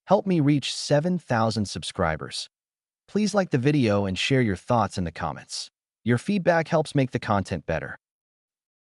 Help me reach 7,000 subscribers. Please like the video and share your thoughts in the comments. Your feedback helps make the content better.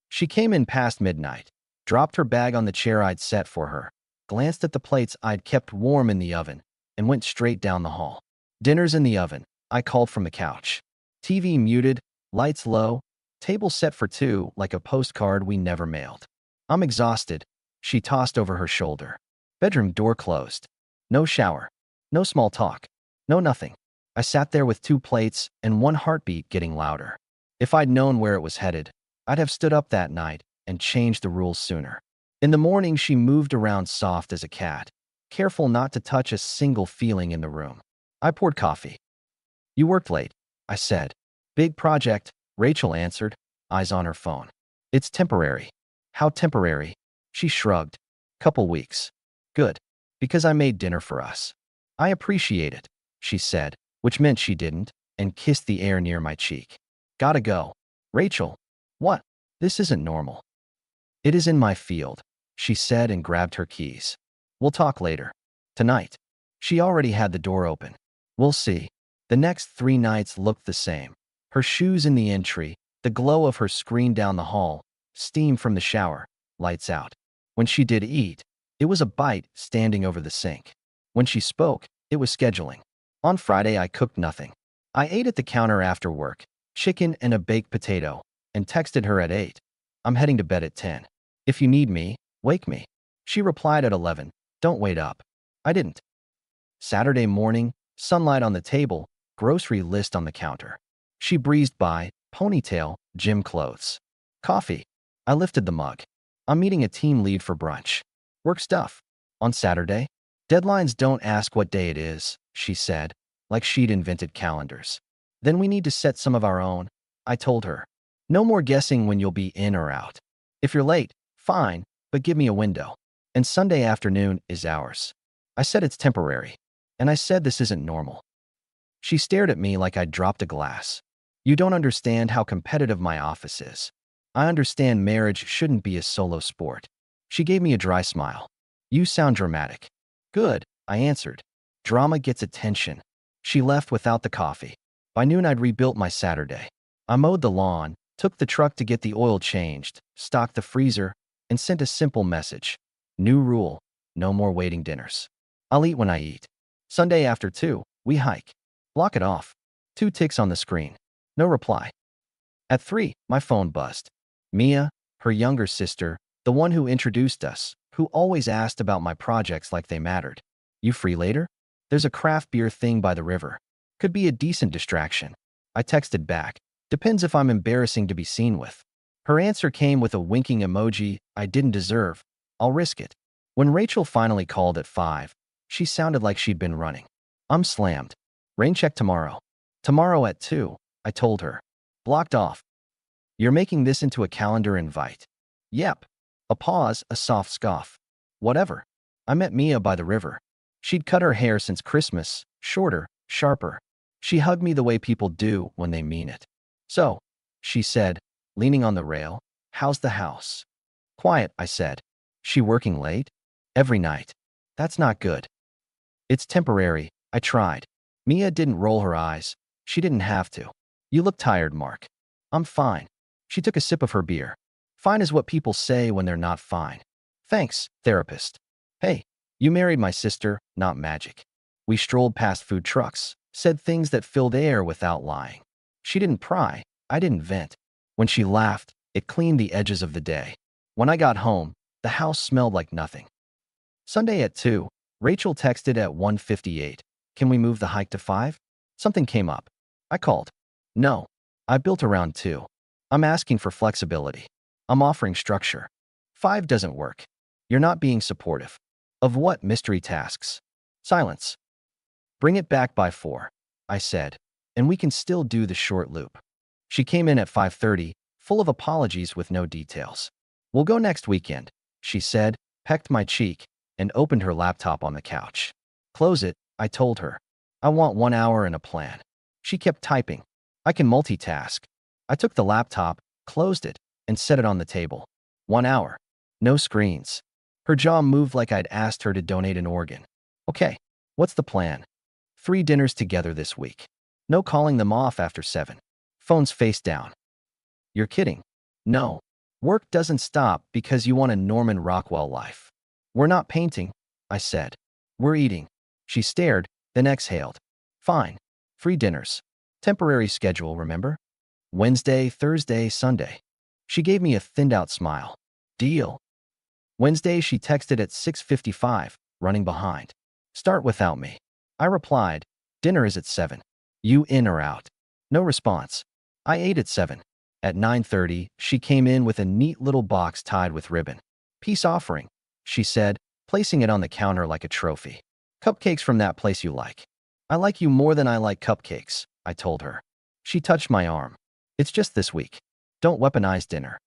She came in past midnight, dropped her bag on the chair I'd set for her, glanced at the plates I'd kept warm in the oven, and went straight down the hall. "Dinner's in the oven," I called from the couch. TV muted, lights low, table set for two like a postcard we never mailed. "I'm exhausted," she tossed over her shoulder. Bedroom door closed. No shower. No small talk. No nothing. I sat there with two plates and one heartbeat getting louder. If I'd known where it was headed, I'd have stood up that night and changed the rules sooner. In the morning, she moved around soft as a cat, careful not to touch a single feeling in the room. I poured coffee. "You worked late," I said. "Big project," Rachel answered, eyes on her phone. "It's temporary." "How temporary?" She shrugged. "Couple weeks." "Good. Because I made dinner for us." "I appreciate it," she said, which meant she didn't, and kissed the air near my cheek. "Gotta go." "Rachel." "What?" "This isn't normal." "It is in my field," she said and grabbed her keys. "We'll talk later." "Tonight." She already had the door open. "We'll see." The next 3 nights looked the same. Her shoes in the entry, the glow of her screen down the hall, steam from the shower, lights out. When she did eat, it was a bite standing over the sink. When she spoke, it was scheduling. On Friday, I cooked nothing. I ate at the counter after work, chicken and a baked potato, and texted her at 8. "I'm heading to bed at 10. If you need me, wake me." She replied at 11, "Don't wait up." I didn't. Saturday morning, sunlight on the table, grocery list on the counter. She breezed by, ponytail, gym clothes. "Coffee." I lifted the mug. "I'm meeting a team lead for brunch." "Work stuff." "On Saturday?" "Deadlines don't ask what day it is," she said, like she'd invented calendars. "Then we need to set some of our own," I told her. "No more guessing when you'll be in or out. If you're late, fine, but give me a window. And Sunday afternoon is ours." I said it's temporary. And I said this isn't normal. She stared at me like I'd dropped a glass. "You don't understand how competitive my office is. I understand marriage shouldn't be a solo sport." She gave me a dry smile. "You sound dramatic." "Good," I answered. "Drama gets attention." She left without the coffee. By noon, I'd rebuilt my Saturday. I mowed the lawn, took the truck to get the oil changed, stocked the freezer, and sent a simple message. New rule: no more waiting dinners. I'll eat when I eat. Sunday after 2, we hike. Block it off. 2 ticks on the screen. No reply. At 3, my phone buzzed. Mia, her younger sister, the one who introduced us, who always asked about my projects like they mattered. "You free later? There's a craft beer thing by the river. Could be a decent distraction." I texted back. "Depends if I'm embarrassing to be seen with." Her answer came with a winking emoji I didn't deserve. "I'll risk it." When Rachel finally called at 5, she sounded like she'd been running. "I'm slammed. Rain check tomorrow." "Tomorrow at 2, I told her. Blocked off. "You're making this into a calendar invite." "Yep." A pause, a soft scoff. "Whatever." I met Mia by the river. She'd cut her hair since Christmas, shorter, sharper. She hugged me the way people do when they mean it. "So," she said, leaning on the rail, "how's the house?" "Quiet," I said. "She working late?" "Every night." "That's not good." "It's temporary." I tried. Mia didn't roll her eyes. She didn't have to. "You look tired, Mark." "I'm fine." She took a sip of her beer. "Fine is what people say when they're not fine." "Thanks, therapist." "Hey, you married my sister, not magic." We strolled past food trucks, said things that filled air without lying. She didn't pry. I didn't vent. When she laughed, it cleaned the edges of the day. When I got home, the house smelled like nothing. Sunday at 2, Rachel texted at 1:58. "Can we move the hike to 5? Something came up." I called. "No. I built around 2. I'm asking for flexibility. I'm offering structure. 5 doesn't work. You're not being supportive." "Of what mystery tasks?" Silence. "Bring it back by 4, I said, "and we can still do the short loop." She came in at 5:30, full of apologies with no details. "We'll go next weekend," she said, pecked my cheek, and opened her laptop on the couch. "Close it," I told her. "I want 1 hour and a plan." She kept typing. "I can multitask." I took the laptop, closed it, and set it on the table. 1 hour. No screens. Her jaw moved like I'd asked her to donate an organ. "Okay." What's the plan? 3 dinners together this week. No calling them off after 7. Phones face down. You're kidding. No. Work doesn't stop because you want a Norman Rockwell life. We're not painting, I said. We're eating. She stared, then exhaled. Fine. 3 dinners. Temporary schedule, remember? Wednesday, Thursday, Sunday. She gave me a thinned-out smile. Deal. Wednesday, she texted at 6:55, running behind. Start without me. I replied, dinner is at 7. You in or out? No response. I ate at 7. At 9:30, she came in with a neat little box tied with ribbon. Peace offering, she said, placing it on the counter like a trophy. Cupcakes from that place you like. I like you more than I like cupcakes, I told her. She touched my arm. It's just this week. Don't weaponize dinner.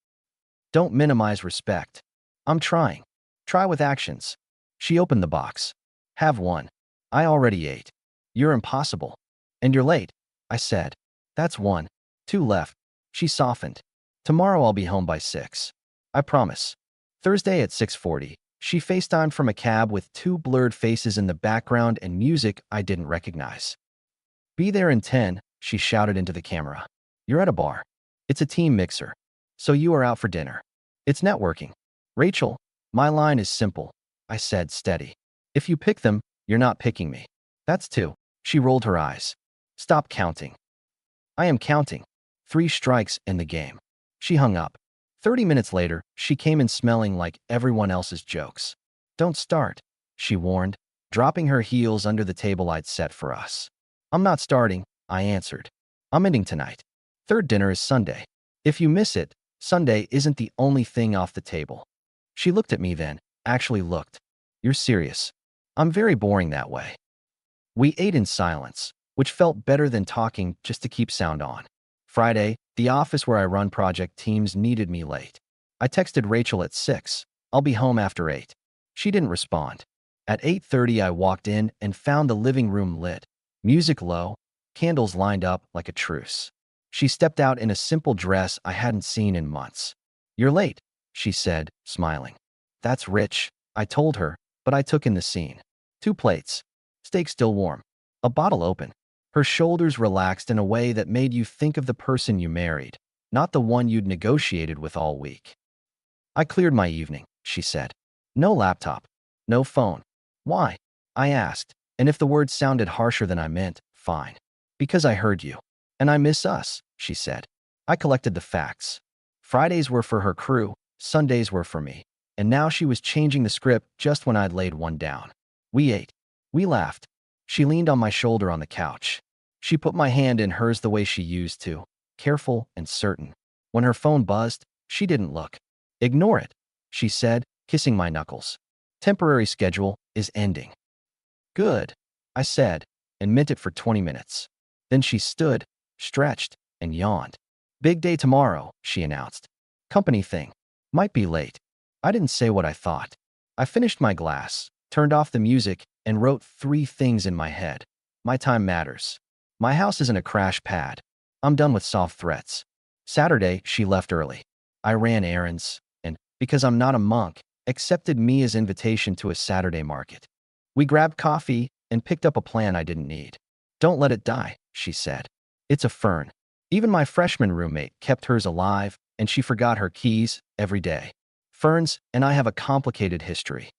Don't minimize respect. I'm trying. Try with actions. She opened the box. Have one. I already ate. You're impossible. And you're late, I said. That's 1. 2 left. She softened. Tomorrow I'll be home by 6. I promise. Thursday at 6:40, she FaceTimed from a cab with 2 blurred faces in the background and music I didn't recognize. Be there in 10, she shouted into the camera. You're at a bar. It's a team mixer. So you are out for dinner. It's networking. Rachel, my line is simple, I said, steady. If you pick them, you're not picking me. That's 2. She rolled her eyes. Stop counting. I am counting. 3 strikes in the game. She hung up. 30 minutes later, she came in smelling like everyone else's jokes. Don't start, she warned, dropping her heels under the table I'd set for us. I'm not starting, I answered. I'm ending tonight. 3rd dinner is Sunday. If you miss it, Sunday isn't the only thing off the table. She looked at me then, actually looked. You're serious. I'm very boring that way. We ate in silence, which felt better than talking just to keep sound on. Friday, the office where I run project teams needed me late. I texted Rachel at 6. I'll be home after 8. She didn't respond. At 8:30, I walked in and found the living room lit. Music low, candles lined up like a truce. She stepped out in a simple dress I hadn't seen in months. You're late, she said, smiling. That's rich, I told her, but I took in the scene. 2 plates. Steak still warm. A bottle open. Her shoulders relaxed in a way that made you think of the person you married, not the one you'd negotiated with all week. I cleared my evening, she said. No laptop. No phone. Why? I asked, and if the words sounded harsher than I meant, fine. Because I heard you. And I miss us, she said. I collected the facts. Fridays were for her crew, Sundays were for me, and now she was changing the script just when I'd laid one down. We ate. We laughed. She leaned on my shoulder on the couch. She put my hand in hers the way she used to, careful and certain. When her phone buzzed, she didn't look. Ignore it, she said, kissing my knuckles. Temporary schedule is ending. Good, I said, and meant it for 20 minutes. Then she stood, stretched, and yawned. Big day tomorrow, she announced. Company thing. Might be late. I didn't say what I thought. I finished my glass, turned off the music, and wrote 3 things in my head. My time matters. My house isn't a crash pad. I'm done with soft threats. Saturday, she left early. I ran errands, and, because I'm not a monk, accepted Mia's invitation to a Saturday market. We grabbed coffee and picked up a plant I didn't need. Don't let it die, she said. It's a fern. Even my freshman roommate kept hers alive, and she forgot her keys every day. Ferns and I have a complicated history.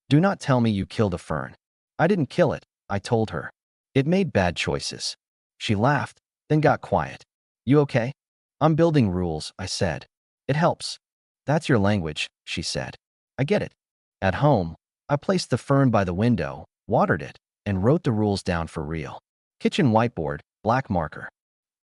Do not tell me you killed a fern. I didn't kill it, I told her. It made bad choices. She laughed, then got quiet. You okay? I'm building rules, I said. It helps. That's your language, she said. I get it. At home, I placed the fern by the window, watered it, and wrote the rules down for real. Kitchen whiteboard, black marker.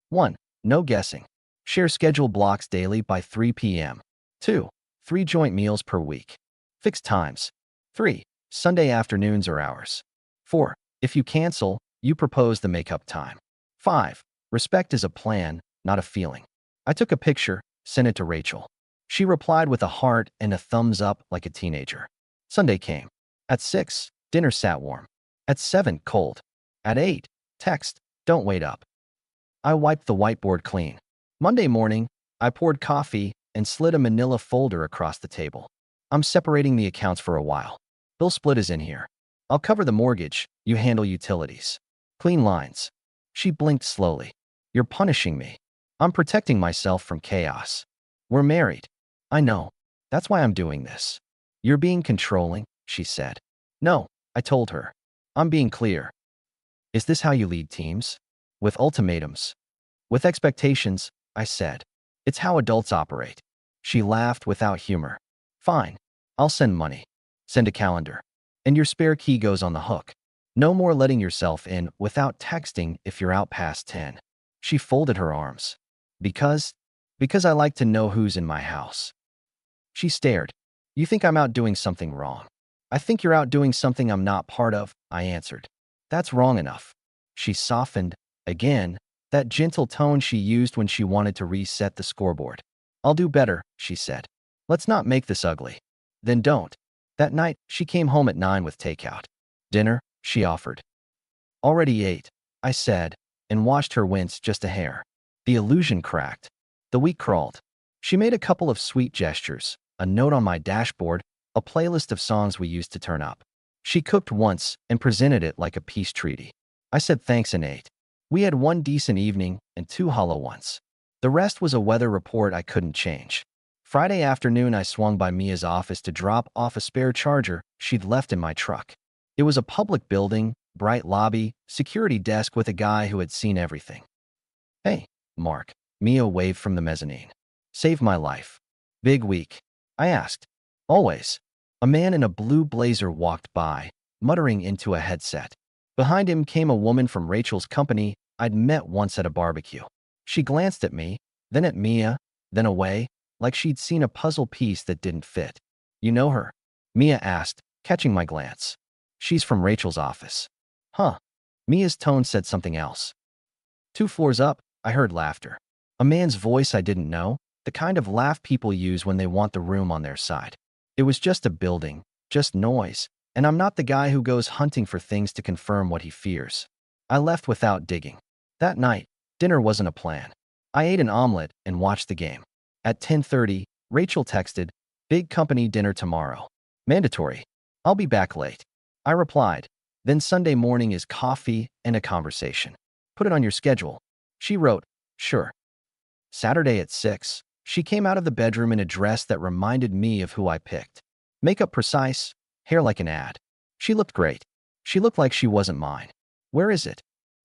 1. No guessing. Share schedule blocks daily by 3 p.m. 2. 3 joint meals per week. Fixed times. 3. Sunday afternoons or hours. 4. If you cancel, you propose the makeup time. 5. Respect is a plan, not a feeling. I took a picture, sent it to Rachel. She replied with a heart and a thumbs up like a teenager. Sunday came. At 6, dinner sat warm. At 7, cold. At 8, text, don't wait up. I wiped the whiteboard clean. Monday morning, I poured coffee and slid a manila folder across the table. I'm separating the accounts for a while. Bill split is in here. I'll cover the mortgage, you handle utilities. Clean lines. She blinked slowly. You're punishing me. I'm protecting myself from chaos. We're married. I know. That's why I'm doing this. You're being controlling, she said. No, I told her. I'm being clear. Is this how you lead teams? With ultimatums? With expectations, I said. It's how adults operate. She laughed without humor. Fine. I'll send money. Send a calendar. And your spare key goes on the hook. No more letting yourself in without texting if you're out past 10. She folded her arms. Because I like to know who's in my house. She stared. You think I'm out doing something wrong. I think you're out doing something I'm not part of, I answered. That's wrong enough. She softened, again, that gentle tone she used when she wanted to reset the scoreboard. I'll do better, she said. Let's not make this ugly. Then don't. That night, she came home at 9 with takeout. Dinner, she offered. Already ate, I said, and watched her wince just a hair. The illusion cracked. The week crawled. She made a couple of sweet gestures, a note on my dashboard, a playlist of songs we used to turn up. She cooked once and presented it like a peace treaty. I said thanks and ate. We had one decent evening and 2 hollow ones. The rest was a weather report I couldn't change. Friday afternoon, I swung by Mia's office to drop off a spare charger she'd left in my truck. It was a public building, bright lobby, security desk with a guy who had seen everything. Hey, Mark, Mia waved from the mezzanine. Saved my life. Big week? I asked. Always. A man in a blue blazer walked by, muttering into a headset. Behind him came a woman from Rachel's company I'd met once at a barbecue. She glanced at me, then at Mia, then away, like she'd seen a puzzle piece that didn't fit. You know her? Mia asked, catching my glance. She's from Rachel's office. Huh. Mia's tone said something else. 2 floors up, I heard laughter. A man's voice I didn't know, the kind of laugh people use when they want the room on their side. It was just a building, just noise, and I'm not the guy who goes hunting for things to confirm what he fears. I left without digging. That night, dinner wasn't a plan. I ate an omelet and watched the game. At 10:30, Rachel texted, big company dinner tomorrow. Mandatory. I'll be back late. I replied. Then Sunday morning is coffee and a conversation. Put it on your schedule. She wrote, sure. Saturday at 6, she came out of the bedroom in a dress that reminded me of who I picked. Makeup precise, hair like an ad. She looked great. She looked like she wasn't mine. Where is it?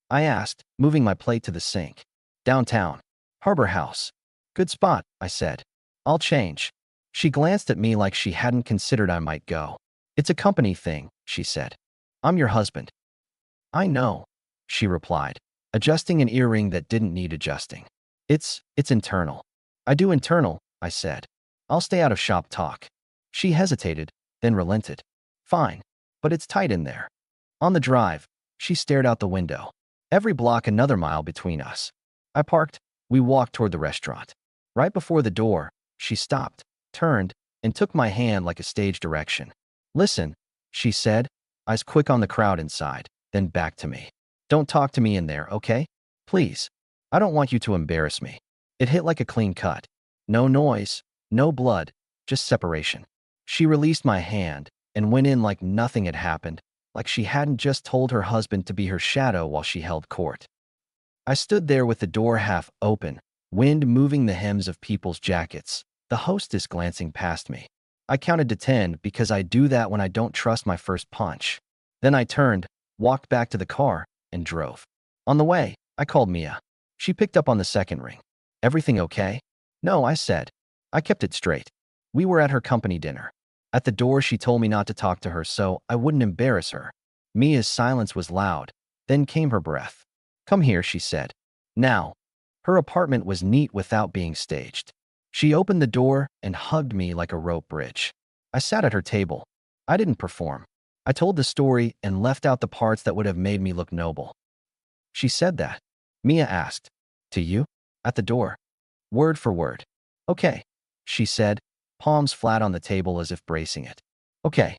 I asked, moving my plate to the sink. Downtown. Harbor House. Good spot, I said. I'll change. She glanced at me like she hadn't considered I might go. It's a company thing, she said. I'm your husband. I know, she replied, adjusting an earring that didn't need adjusting. It's internal. I do internal, I said. I'll stay out of shop talk. She hesitated, then relented. Fine, but it's tight in there. On the drive, she stared out the window. Every block another mile between us. I parked. We walked toward the restaurant. Right before the door, she stopped, turned, and took my hand like a stage direction. Listen, she said, eyes quick on the crowd inside, then back to me. Don't talk to me in there, okay? Please. I don't want you to embarrass me. It hit like a clean cut. No noise, no blood, just separation. She released my hand and went in like nothing had happened, like she hadn't just told her husband to be her shadow while she held court. I stood there with the door half open, wind moving the hems of people's jackets, the hostess glancing past me. I counted to 10 because I do that when I don't trust my first punch. Then I turned, walked back to the car, and drove. On the way, I called Mia. She picked up on the second ring. Everything okay? No, I said. I kept it straight. We were at her company dinner. At the door, she told me not to talk to her so I wouldn't embarrass her. Mia's silence was loud. Then came her breath. Come here, she said. Now. Her apartment was neat without being staged. She opened the door and hugged me like a rope bridge. I sat at her table. I didn't perform. I told the story and left out the parts that would have made me look noble. She said that. Mia asked. To you? At the door. Word for word. Okay, she said, palms flat on the table as if bracing it. Okay.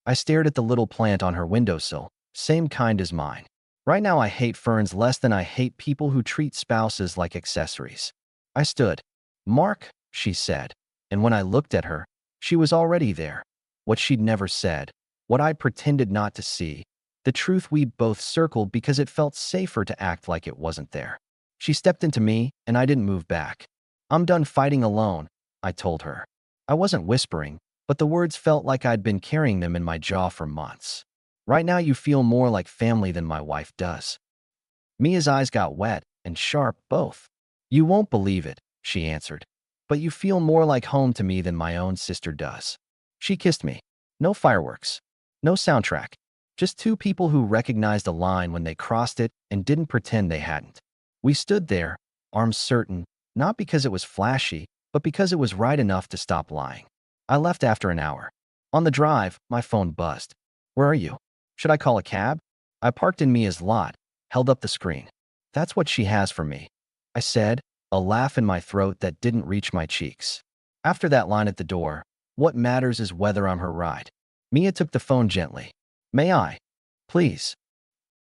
I stared at the little plant on her windowsill, same kind as mine. Right now I hate ferns less than I hate people who treat spouses like accessories. I stood. Mark, she said, and when I looked at her, she was already there. What she'd never said, what I pretended not to see, the truth we both circled because it felt safer to act like it wasn't there. She stepped into me, and I didn't move back. I'm done fighting alone, I told her. I wasn't whispering, but the words felt like I'd been carrying them in my jaw for months. Right now you feel more like family than my wife does. Mia's eyes got wet and sharp, both. You won't believe it, she answered. But you feel more like home to me than my own sister does. She kissed me. No fireworks. No soundtrack. Just two people who recognized a line when they crossed it and didn't pretend they hadn't. We stood there, arms certain, not because it was flashy, but because it was right enough to stop lying. I left after an hour. On the drive, my phone buzzed. Where are you? Should I call a cab? I parked in Mia's lot, held up the screen. That's what she has for me, I said, a laugh in my throat that didn't reach my cheeks. After that line at the door, what matters is whether I'm her ride. Mia took the phone gently. May I? Please.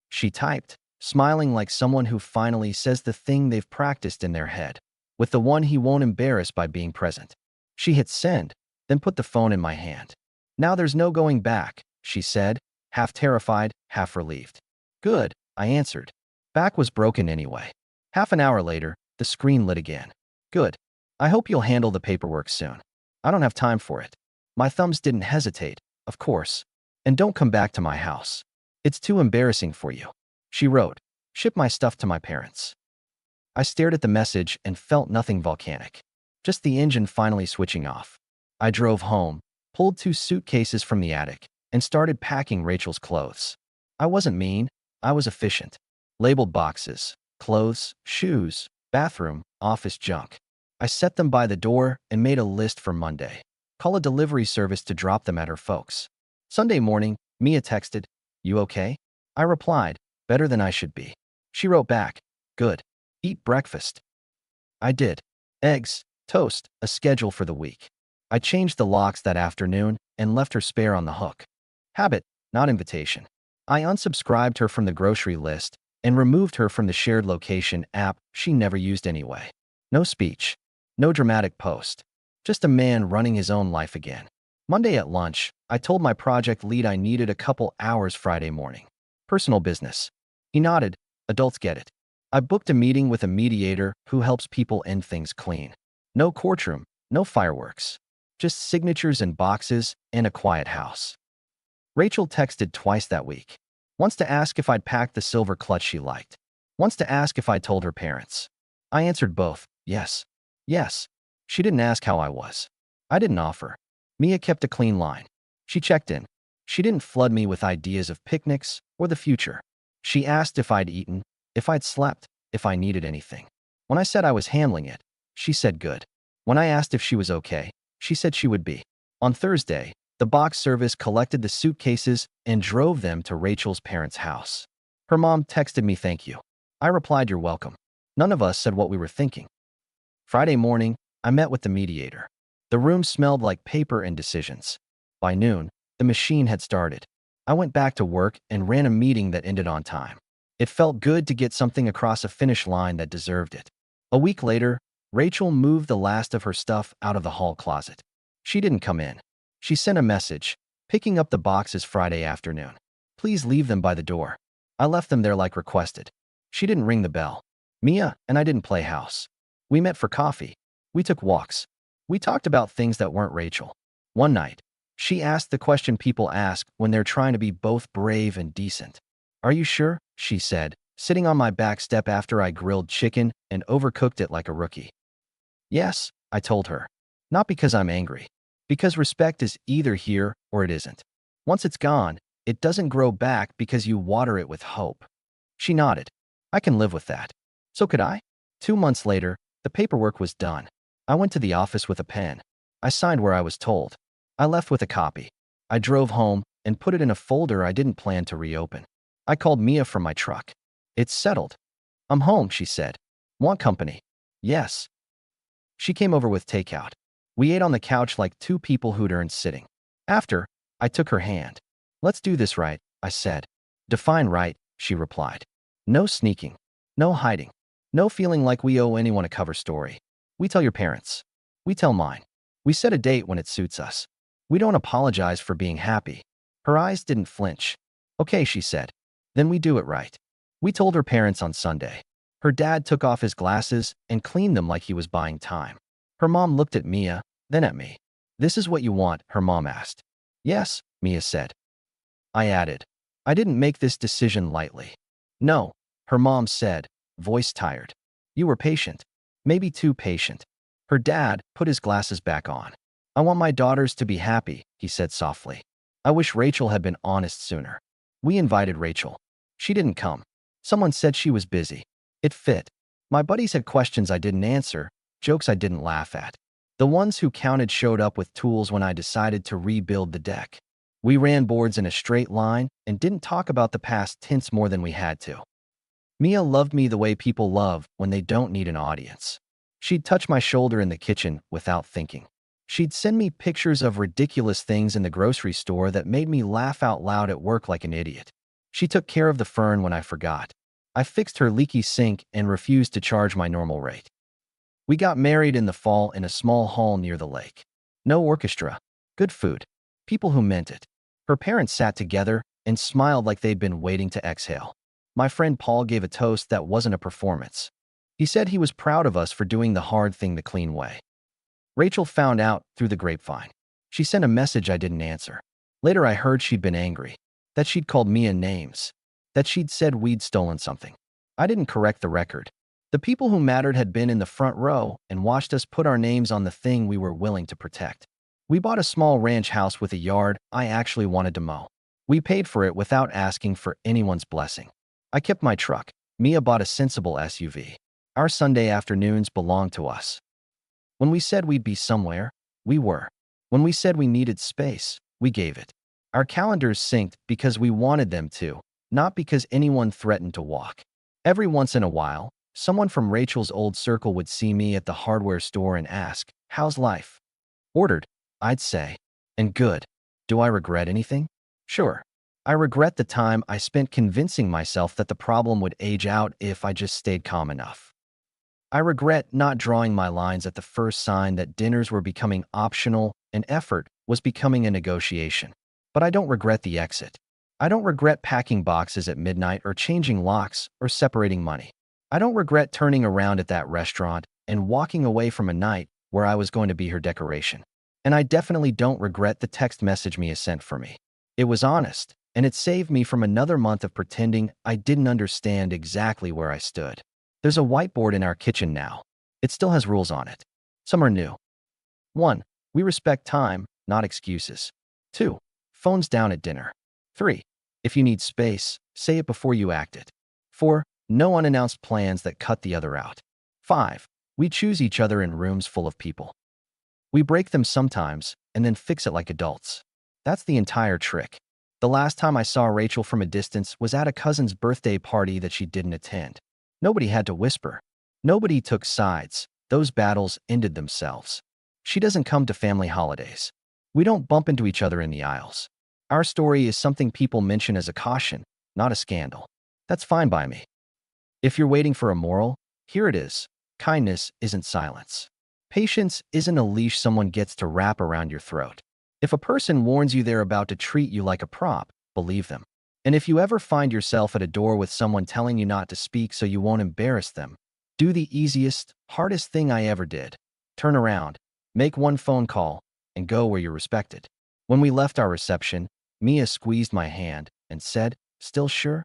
She typed, smiling like someone who finally says the thing they've practiced in their head, with the one he won't embarrass by being present. She hit send, then put the phone in my hand. Now there's no going back, she said, half terrified, half relieved. Good, I answered. Back was broken anyway. Half an hour later, the screen lit again. Good. I hope you'll handle the paperwork soon. I don't have time for it. My thumbs didn't hesitate, of course. And don't come back to my house. It's too embarrassing for you. She wrote, ship my stuff to my parents. I stared at the message and felt nothing volcanic. Just the engine finally switching off. I drove home, pulled 2 suitcases from the attic, and started packing Rachel's clothes. I wasn't mean, I was efficient. Labeled boxes, clothes, shoes, bathroom, office junk. I set them by the door and made a list for Monday. Call a delivery service to drop them at her folks. Sunday morning, Mia texted, you okay? I replied, better than I should be. She wrote back, good. Eat breakfast. I did. Eggs, toast, a schedule for the week. I changed the locks that afternoon and left her spare on the hook. Habit, not invitation. I unsubscribed her from the grocery list and removed her from the shared location app she never used anyway. No speech. No dramatic post. Just a man running his own life again. Monday at lunch, I told my project lead I needed a couple hours Friday morning. Personal business. He nodded. Adults get it. I booked a meeting with a mediator who helps people end things clean. No courtroom, no fireworks. Just signatures and boxes and a quiet house. Rachel texted twice that week. Once to ask if I'd packed the silver clutch she liked. Once to ask if I'd told her parents. I answered both, yes. Yes. She didn't ask how I was. I didn't offer. Mia kept a clean line. She checked in. She didn't flood me with ideas of picnics or the future. She asked if I'd eaten, if I'd slept, if I needed anything. When I said I was handling it, she said good. When I asked if she was okay, she said she would be. On Thursday, the box service collected the suitcases and drove them to Rachel's parents' house. Her mom texted me thank you. I replied you're welcome. None of us said what we were thinking. Friday morning, I met with the mediator. The room smelled like paper and decisions. By noon, the machine had started. I went back to work and ran a meeting that ended on time. It felt good to get something across a finish line that deserved it. A week later, Rachel moved the last of her stuff out of the hall closet. She didn't come in. She sent a message, picking up the boxes Friday afternoon. Please leave them by the door. I left them there like requested. She didn't ring the bell. Mia and I didn't play house. We met for coffee. We took walks. We talked about things that weren't Rachel. One night, she asked the question people ask when they're trying to be both brave and decent. Are you sure? She said, sitting on my back step after I grilled chicken and overcooked it like a rookie. Yes, I told her. Not because I'm angry. Because respect is either here or it isn't. Once it's gone, it doesn't grow back because you water it with hope. She nodded. I can live with that. So could I? 2 months later, the paperwork was done. I went to the office with a pen. I signed where I was told. I left with a copy. I drove home and put it in a folder I didn't plan to reopen. I called Mia from my truck. It's settled. I'm home, she said. Want company? Yes. She came over with takeout. We ate on the couch like two people who'd earned sitting. After, I took her hand. Let's do this right, I said. Define right, she replied. No sneaking. No hiding. No feeling like we owe anyone a cover story. We tell your parents. We tell mine. We set a date when it suits us. We don't apologize for being happy. Her eyes didn't flinch. Okay, she said. Then we do it right. We told her parents on Sunday. Her dad took off his glasses and cleaned them like he was buying time. Her mom looked at Mia, then at me. This is what you want, her mom asked. Yes, Mia said. I added. I didn't make this decision lightly. No, her mom said, voice tired. You were patient. Maybe too patient. Her dad put his glasses back on. I want my daughters to be happy, he said softly. I wish Rachel had been honest sooner. We invited Rachel. She didn't come. Someone said she was busy. It fit. My buddies had questions I didn't answer, jokes I didn't laugh at. The ones who counted showed up with tools when I decided to rebuild the deck. We ran boards in a straight line and didn't talk about the past tense more than we had to. Mia loved me the way people love when they don't need an audience. She'd touch my shoulder in the kitchen without thinking. She'd send me pictures of ridiculous things in the grocery store that made me laugh out loud at work like an idiot. She took care of the fern when I forgot. I fixed her leaky sink and refused to charge my normal rate. We got married in the fall in a small hall near the lake. No orchestra. Good food. People who meant it. Her parents sat together and smiled like they'd been waiting to exhale. My friend Paul gave a toast that wasn't a performance. He said he was proud of us for doing the hard thing the clean way. Rachel found out through the grapevine. She sent a message I didn't answer. Later I heard she'd been angry, that she'd called Mia names, that she'd said we'd stolen something. I didn't correct the record. The people who mattered had been in the front row and watched us put our names on the thing we were willing to protect. We bought a small ranch house with a yard I actually wanted to mow. We paid for it without asking for anyone's blessing. I kept my truck. Mia bought a sensible SUV. Our Sunday afternoons belonged to us. When we said we'd be somewhere, we were. When we said we needed space, we gave it. Our calendars synced because we wanted them to, not because anyone threatened to walk. Every once in a while, someone from Rachel's old circle would see me at the hardware store and ask, "How's life?" Ordered, I'd say. And good. Do I regret anything? Sure. I regret the time I spent convincing myself that the problem would age out if I just stayed calm enough. I regret not drawing my lines at the first sign that dinners were becoming optional and effort was becoming a negotiation. But I don't regret the exit. I don't regret packing boxes at midnight or changing locks or separating money. I don't regret turning around at that restaurant and walking away from a night where I was going to be her decoration. And I definitely don't regret the text message Mia sent for me. It was honest, and it saved me from another month of pretending I didn't understand exactly where I stood. There's a whiteboard in our kitchen now. It still has rules on it. Some are new. 1. We respect time, not excuses. 2. Phones down at dinner. 3. If you need space, say it before you act it. 4. No unannounced plans that cut the other out. 5. We choose each other in rooms full of people. We break them sometimes and then fix it like adults. That's the entire trick. The last time I saw Rachel from a distance was at a cousin's birthday party that she didn't attend. Nobody had to whisper. Nobody took sides. Those battles ended themselves. She doesn't come to family holidays. We don't bump into each other in the aisles. Our story is something people mention as a caution, not a scandal. That's fine by me. If you're waiting for a moral, here it is. Kindness isn't silence. Patience isn't a leash someone gets to wrap around your throat. If a person warns you they're about to treat you like a prop, believe them. And if you ever find yourself at a door with someone telling you not to speak so you won't embarrass them, do the easiest, hardest thing I ever did. Turn around, make one phone call, and go where you're respected. When we left our reception, Mia squeezed my hand and said, "Still sure?"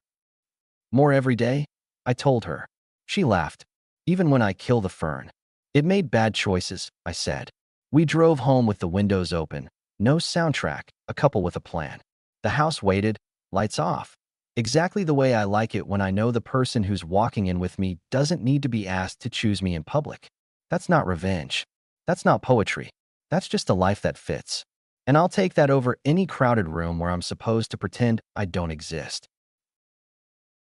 "More every day," I told her. She laughed. "Even when I kill the fern." "It made bad choices," I said. We drove home with the windows open. No soundtrack, a couple with a plan. The house waited, lights off. Exactly the way I like it when I know the person who's walking in with me doesn't need to be asked to choose me in public. That's not revenge. That's not poetry. That's just a life that fits. And I'll take that over any crowded room where I'm supposed to pretend I don't exist.